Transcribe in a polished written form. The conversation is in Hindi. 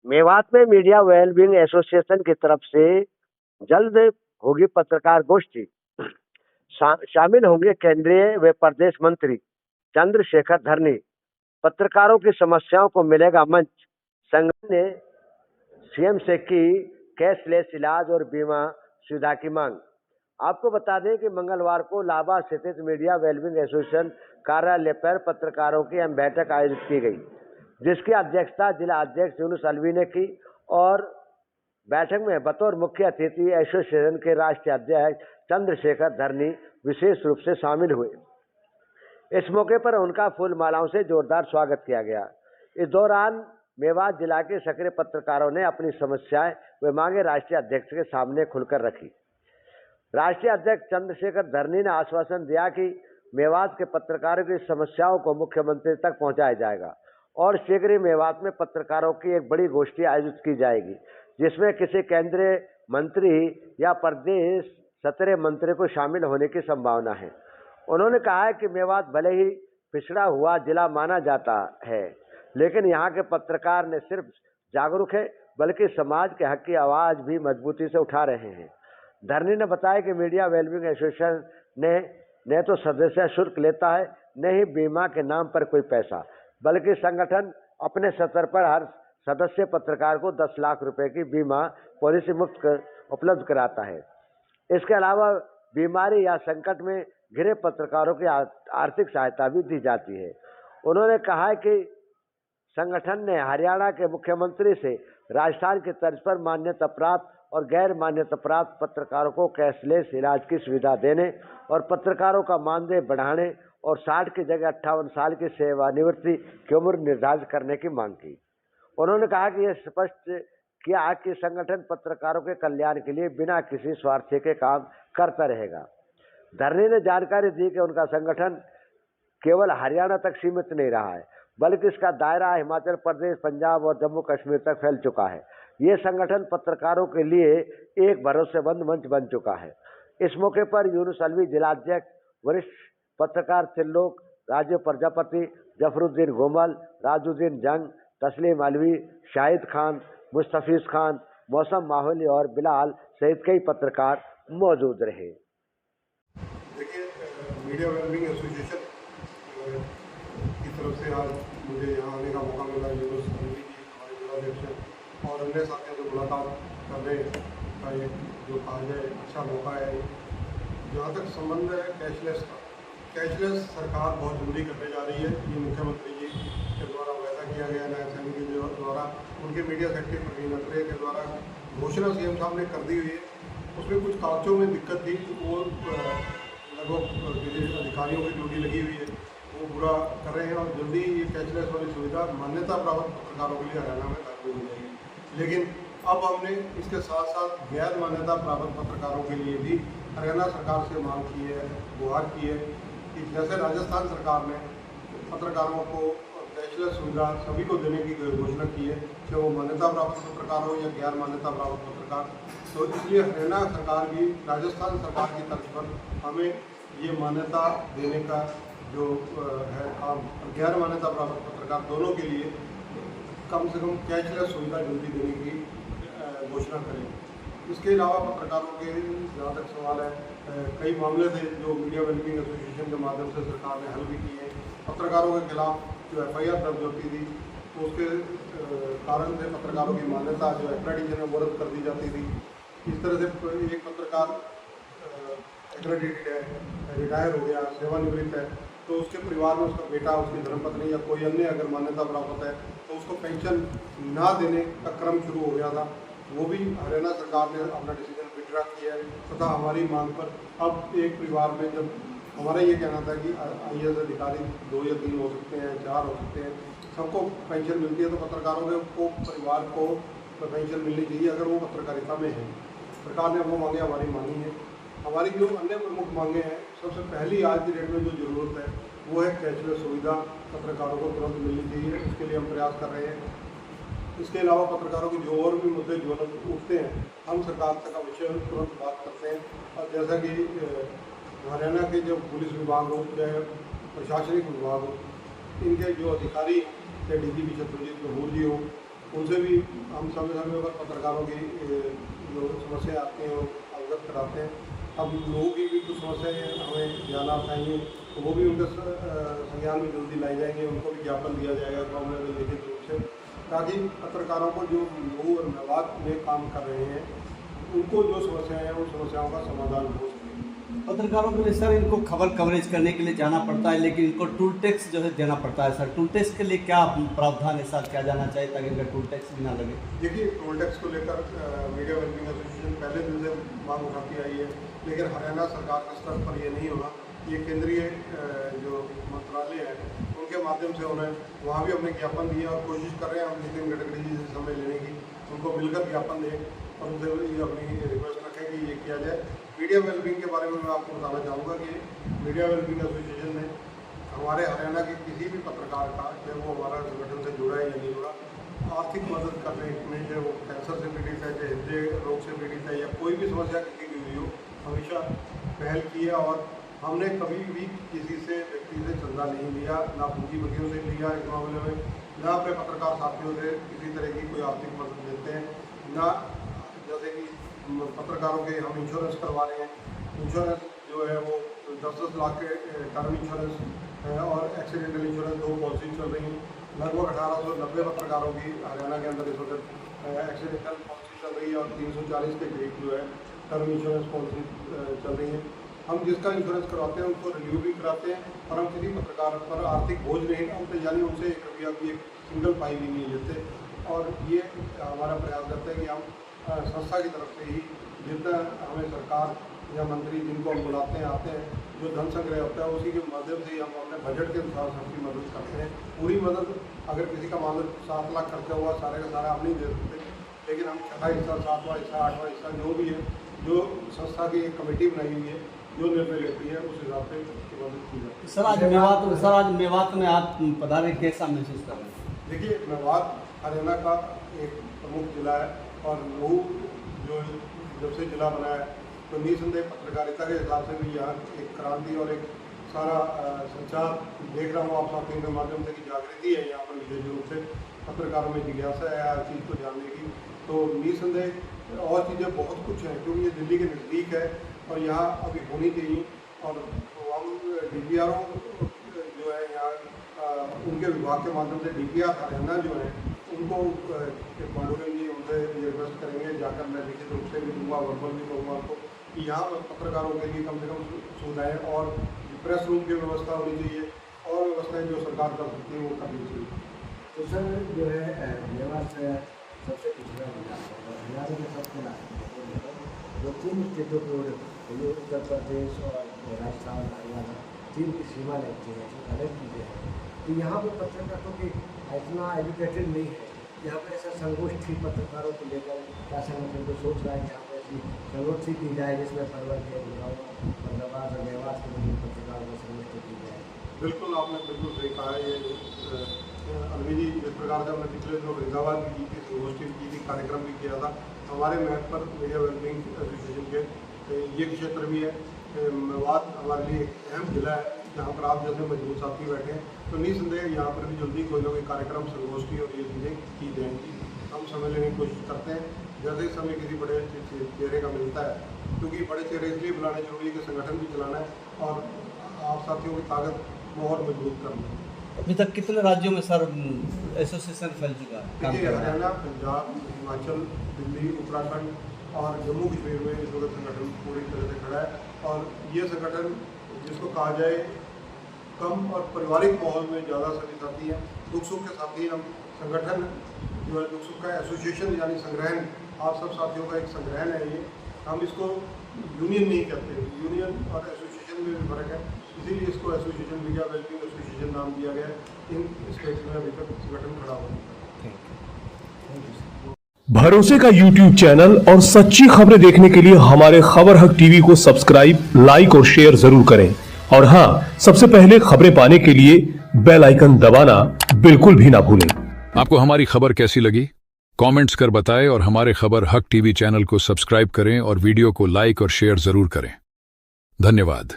मेवात में मीडिया वेलबींग एसोसिएशन की तरफ से जल्द होगी पत्रकार गोष्ठी। शामिल होंगे केंद्रीय व प्रदेश मंत्री चंद्रशेखर धरनी। पत्रकारों की समस्याओं को मिलेगा मंच। संगठन ने सीएम से की कैशलेस इलाज और बीमा सुविधा की मांग। आपको बता दें कि मंगलवार को लाबा स्थित मीडिया वेलबींग एसोसिएशन कार्यालय पर पत्रकारों की अहम बैठक आयोजित की गई, जिसकी अध्यक्षता जिला अध्यक्ष यूनुस अलवी ने की और बैठक में बतौर मुख्य अतिथि एसोसिएशन के राष्ट्रीय अध्यक्ष चंद्रशेखर धरनी विशेष रूप से शामिल हुए। इस मौके पर उनका फूल मालाओं से जोरदार स्वागत किया गया। इस दौरान मेवात जिला के सक्रिय पत्रकारों ने अपनी समस्याएं व मांगे राष्ट्रीय अध्यक्ष के सामने खुलकर रखी। राष्ट्रीय अध्यक्ष चंद्रशेखर धरनी ने आश्वासन दिया कि मेवात के पत्रकारों की समस्याओं को मुख्यमंत्री तक पहुंचाया जाएगा और शीघ्र ही मेवात में पत्रकारों की एक बड़ी गोष्ठी आयोजित की जाएगी, जिसमें किसी केंद्रीय मंत्री या प्रदेश सत्र मंत्री को शामिल होने की संभावना है। उन्होंने कहा है कि मेवात भले ही पिछड़ा हुआ जिला माना जाता है, लेकिन यहाँ के पत्रकार न सिर्फ जागरूक है बल्कि समाज के हक की आवाज भी मजबूती से उठा रहे हैं। धरनी ने बताया कि मीडिया वेलबींग एसोसिएशन ने तो सदस्य शुल्क लेता है, न ही बीमा के नाम पर कोई पैसा, बल्कि संगठन अपने स्तर पर हर सदस्य पत्रकार को 10 लाख रुपए की बीमा पॉलिसी मुफ्त उपलब्ध कराता है। इसके अलावा बीमारी या संकट में घिरे पत्रकारों की आर्थिक सहायता भी दी जाती है। उन्होंने कहा है कि संगठन ने हरियाणा के मुख्यमंत्री से राजस्थान की तर्ज पर मान्यता प्राप्त और गैर मान्यता प्राप्त पत्रकारों को कैशलेस इलाज की सुविधा देने और पत्रकारों का मानदेय बढ़ाने और 60 की जगह 58 साल की सेवानिवृत्ति की उम्र निर्धारित करने की मांग की। उन्होंने कहा कि यह स्पष्ट किया कि संगठन पत्रकारों के कल्याण के लिए बिना किसी स्वार्थ के काम करता रहेगा। धरनी ने जानकारी दी कि उनका संगठन केवल हरियाणा तक सीमित नहीं रहा है, बल्कि इसका दायरा हिमाचल प्रदेश, पंजाब और जम्मू कश्मीर तक फैल चुका है। ये संगठन पत्रकारों के लिए एक भरोसेमंद मंच बन चुका है। इस मौके पर यूनुस अलवी, जिलाध्यक्ष, वरिष्ठ पत्रकार त्रिलोक, राजीव प्रजापति, जफरुद्दीन गोमल, राजुद्दीन जंग, तस्लीम अलवी, शाहिद खान, मुस्तफीज खान, मौसम माहौली और बिलाल सहित कई पत्रकार मौजूद रहे। देखिए, मीडिया वेलबींग एसोसिएशन की तरफ से आज मुझे यहाँ आने का मौका मिला। यूनुस अलवी जी हमारे जिलाध्यक्ष और अन्य साथियों से मुलाकात करने का एक जो कहा जाए अच्छा मौका है। जहाँ तक संबंध है कैशलेस का, कैशलेस सरकार बहुत जल्दी करने जा रही है। ये मुख्यमंत्री जी के द्वारा वायदा किया गया, नायब सैनी के द्वारा, उनके मीडिया सेक्रेटरी प्रवीण अत्रेय के द्वारा घोषणा सीएम साहब ने कर दी हुई है। उसमें कुछ कागजों में दिक्कत थी, वो लगभग अधिकारियों की ड्यूटी लगी हुई है, वो पूरा कर रहे हैं और जल्दी ये कैशलेस वाली सुविधा मान्यता प्राप्त पत्रकारों के लिए हरियाणा में लागू हो जाएगी। लेकिन अब हमने इसके साथ साथ गैर मान्यता प्राप्त पत्रकारों के लिए भी हरियाणा सरकार से मांग की है, गुहार की है कि जैसे राजस्थान सरकार ने पत्रकारों को कैशलेस सुविधा सभी को देने की घोषणा की है, चाहे वो मान्यता प्राप्त पत्रकार हो या गैर मान्यता प्राप्त पत्रकार, तो इसलिए हरियाणा सरकार भी राजस्थान सरकार की तर्ज पर हमें ये मान्यता देने का जो है काम, गैर मान्यता प्राप्त पत्रकार दोनों के लिए कम से कम कैशलेस सुविधा जल्दी देने की घोषणा करें। इसके अलावा पत्रकारों के जहाँ तक सवाल है, कई मामले थे जो मीडिया वेलबींग एसोसिएशन के माध्यम से सरकार ने हल भी किए हैं। पत्रकारों के खिलाफ जो FIR दर्ज होती थी तो उसके कारण से पत्रकारों की मान्यता जो एक्रेडिटेशन है वो रद्द कर दी जाती थी। इस तरह से एक पत्रकार एक्रेडिटेड है, रिटायर हो गया, सेवानिवृत्त है, तो उसके परिवार में उसका बेटा, उसकी धर्मपत्नी या कोई अन्य अगर मान्यता प्राप्त है तो उसको पेंशन ना देने का क्रम शुरू हो गया था। वो भी हरियाणा सरकार ने अपना डिसीजन विड्रा किया है तथा हमारी मांग पर अब एक परिवार में, जब हमारा ये कहना था कि IAS अधिकारी 2 या 3 हो सकते हैं, 4 हो सकते हैं, सबको पेंशन मिलती है, तो पत्रकारों को परिवार को पेंशन मिलनी चाहिए अगर वो पत्रकारिता में है। सरकार ने वो मांगे हमारी मानी है। हमारी जो अन्य प्रमुख मांगे हैं, सबसे पहली आज की डेट में जो ज़रूरत है वो है कैशलेस सुविधा पत्रकारों को तुरंत मिलनी चाहिए, उसके लिए हम प्रयास कर रहे हैं। इसके अलावा पत्रकारों के जो और भी मुद्दे जो उठते हैं, हम सरकार तक का विषय तुरंत बात करते हैं। और जैसा कि हरियाणा के जो पुलिस विभाग हो, चाहे प्रशासनिक विभाग हो, इनके जो अधिकारी, चाहे DGP शत्रुजीत कपूर जी हो, उन उनसे भी हम समय समय पर पत्रकारों की जो समस्या आती हैं वो अवगत कराते हैं। अब लोगों की भी कुछ समस्याएँ हमें ध्यान चाहिए तो वो भी उनके संज्ञान में जल्दी लाई जाएंगे, उनको भी ज्ञापन दिया जाएगा गवर्नमेंट में लिखित रूप से, ताकि पत्रकारों को जो लघु और मेवात में काम कर रहे हैं उनको जो समस्याएं हैं उन समस्याओं का समाधान हो सके। पत्रकारों के लिए सर इनको खबर कवरेज करने के लिए जाना पड़ता है, लेकिन इनको टूल टैक्स जो है देना पड़ता है। सर टूल टैक्स के लिए क्या प्रावधान है सर, क्या जाना चाहिए ताकि इनका टूल टैक्स भी ना लगे? देखिए, टोल टैक्स को लेकर मीडिया वेलफेयर एसोसिएशन पहले दिन से मांग उठाती आई है, लेकिन हरियाणा सरकार के स्तर पर ये नहीं होना। ये केंद्रीय जो मंत्रालय है उनके माध्यम से उन्हें वहाँ भी हमने ज्ञापन दिया और कोशिश कर रहे हैं हम नितिन गडकरी जी से समय लेने की, उनको मिलकर ज्ञापन दें और उनसे ये अपनी रिक्वेस्ट रखें कि ये किया जाए। मीडिया वेलबींग के बारे में मैं आपको बताना चाहूँगा कि मीडिया वेलबींग एसोसिएशन ने हमारे हरियाणा के किसी भी पत्रकार का, चाहे वो हमारा संगठन से जुड़ा है या नहीं जुड़ा, आर्थिक मदद करने में, चाहे वो कैंसर से पीड़ित है, चाहे हृदय रोग से पीड़ित है या कोई भी समस्या किसी की हुई हो, हमेशा पहल की है। और हमने कभी भी किसी से व्यक्ति से चंदा नहीं लिया, ना पूंजीपतियों से लिया इस मामले में, ना अपने पत्रकार साथियों से किसी तरह की कोई आर्थिक मदद देते हैं, ना जैसे कि पत्रकारों के हम इंश्योरेंस करवा रहे हैं। इंश्योरेंस जो है वो 10-10 लाख के टर्म इंश्योरेंस और एक्सीडेंटल इंश्योरेंस 2 पॉलिसी चल रही हैं। लगभग 1890 पत्रकारों की हरियाणा के अंदर इस वक्त एक्सीडेंटल पॉलिसी चल रही है और 340 के करीब जो है टर्म इंश्योरेंस पॉलिसी चल रही है। हम जिसका इंश्योरेंस करवाते हैं उनको रिन्यू भी कराते हैं और हम किसी पत्रकार पर आर्थिक बोझ नहीं डालते, यानी उनसे 1 रुपया की एक सिंगल पाई भी नहीं लेते। और ये हमारा प्रयास करते हैं कि हम संस्था की तरफ से ही जितना हमें सरकार या मंत्री जिनको हम बुलाते हैं आते हैं, जो धन संग्रह होता है उसी के माध्यम से ही हम अपने बजट के अनुसार सबकी मदद करते हैं। पूरी मदद अगर किसी का मान 7 लाख खर्चा हुआ सारे का सारा हम नहीं दे सकते, लेकिन हम 6वां हिस्सा, 7वां हिस्सा, 8वां हिस्सा जो भी है, जो संस्था की एक कमेटी बनाई हुई है जो निर्णय लेती है उस हिसाब से मदद की जाती है। सर आज मेवात में आप पधारे, कैसा महसूस कर रहे हैं? देखिए, मेवात हरियाणा का एक प्रमुख जिला है और वो जो जब से जिला बना है तो निसंदेह पत्रकारिता के हिसाब से भी यहाँ एक क्रांति और एक सारा संचार देख रहा हूँ आप साथियों के माध्यम से कि जागृति है यहाँ पर विशेष रूप से पत्रकारों में जिज्ञासा है हर चीज़ को जानने की। तो निसंदेह और चीज़ें बहुत कुछ हैं क्योंकि ये दिल्ली के नज़दीक है और यहाँ अभी होनी चाहिए। और हम DPRओ जो है यहाँ उनके विभाग के माध्यम से DPR हरियाणा जो है उनको पांडुरंग जी उनसे रिक्वेस्ट करेंगे, जाकर मैं लिखित रूप से भी दूंगा, वर्बल भी दूंगा आपको कि यहाँ पत्रकारों के लिए कम से कम सुविधाएँ और प्रेस रूम की व्यवस्था होनी चाहिए और व्यवस्थाएँ जो सरकार कर सकती है वो करनी चाहिए। तो सर जो है मेवात सबसे पिछड़ा जिला है, हरियाणा में सबसे लाभ जो 3 स्टेटों को उत्तर प्रदेश और राजस्थान, हरियाणा 3 की सीमा लगती है, जो अलग चीज़ें हैं। तो यहाँ पर पत्रकारों की इतना एजुकेटेड नहीं है। यहाँ पर ऐसा संगोष्ठी पत्रकारों को लेकर क्या संगठन को सोच रहा है कि यहाँ पर ऐसी संगोष्ठी की जाए जिसमें परवल के बंदरबाज और मेवात के लोग पत्रकारों को संगोष्ठी की जाए? बिल्कुल, आपने बिल्कुल सही कहा है। ये अलवी जी जिस प्रकार से हमने पिछले दिनों फरीदाबाद भी की थी, संगोष्ठी की थी, कार्यक्रम भी किया था, हमारे महत्व पर मीडिया वेलबींग एसोसिएशन के ये क्षेत्र भी है। मेवात हमारे लिए एक अहम जिला है जहाँ पर आप जैसे मजबूत साथी बैठे हैं, तो निसंदेह यहाँ पर भी जल्दी कोई ना कोई कार्यक्रम, संगोष्ठी और ये चीज़ें की जाएंगी। हम समय लेने की कोशिश करते हैं जैसे ही समय किसी बड़े चेहरे का मिलता है, क्योंकि बड़े चेहरे इसलिए बुलाने जरूरी है कि संगठन भी चलाना है और आप साथियों की ताकत को और मजबूत करना है। अभी तक कितने राज्यों में सर एसोसिएशन फैल चुका है? देखिए, हरियाणा, पंजाब, हिमाचल, दिल्ली, उत्तराखंड और जम्मू कश्मीर में इस वक्त संगठन पूरी तरह से खड़ा है। और ये संगठन जिसको कहा जाए कम और पारिवारिक माहौल में ज़्यादा सभी साथी हैं, दुख सुख के साथी। हम संगठन जो है दुख सुख का एसोसिएशन यानी संग्रहण, आप सब साथियों का एक संग्रहण है ये। हम इसको यूनियन नहीं कहते, यूनियन और एसोसिएशन में भी फर्क है, इसीलिए इसको एसोसिएशन मीडिया वेलबींग एसोसिएशन नाम दिया गया है। इन स्टेट्स में अभी तक संगठन खड़ा हुआ है। भरोसे का YouTube चैनल और सच्ची खबरें देखने के लिए हमारे खबर हक टीवी को सब्सक्राइब, लाइक और शेयर जरूर करें। और हां, सबसे पहले खबरें पाने के लिए बेल आइकन दबाना बिल्कुल भी ना भूलें। आपको हमारी खबर कैसी लगी? कमेंट्स कर बताएं और हमारे खबर हक टीवी चैनल को सब्सक्राइब करें और वीडियो को लाइक और शेयर जरूर करें। धन्यवाद।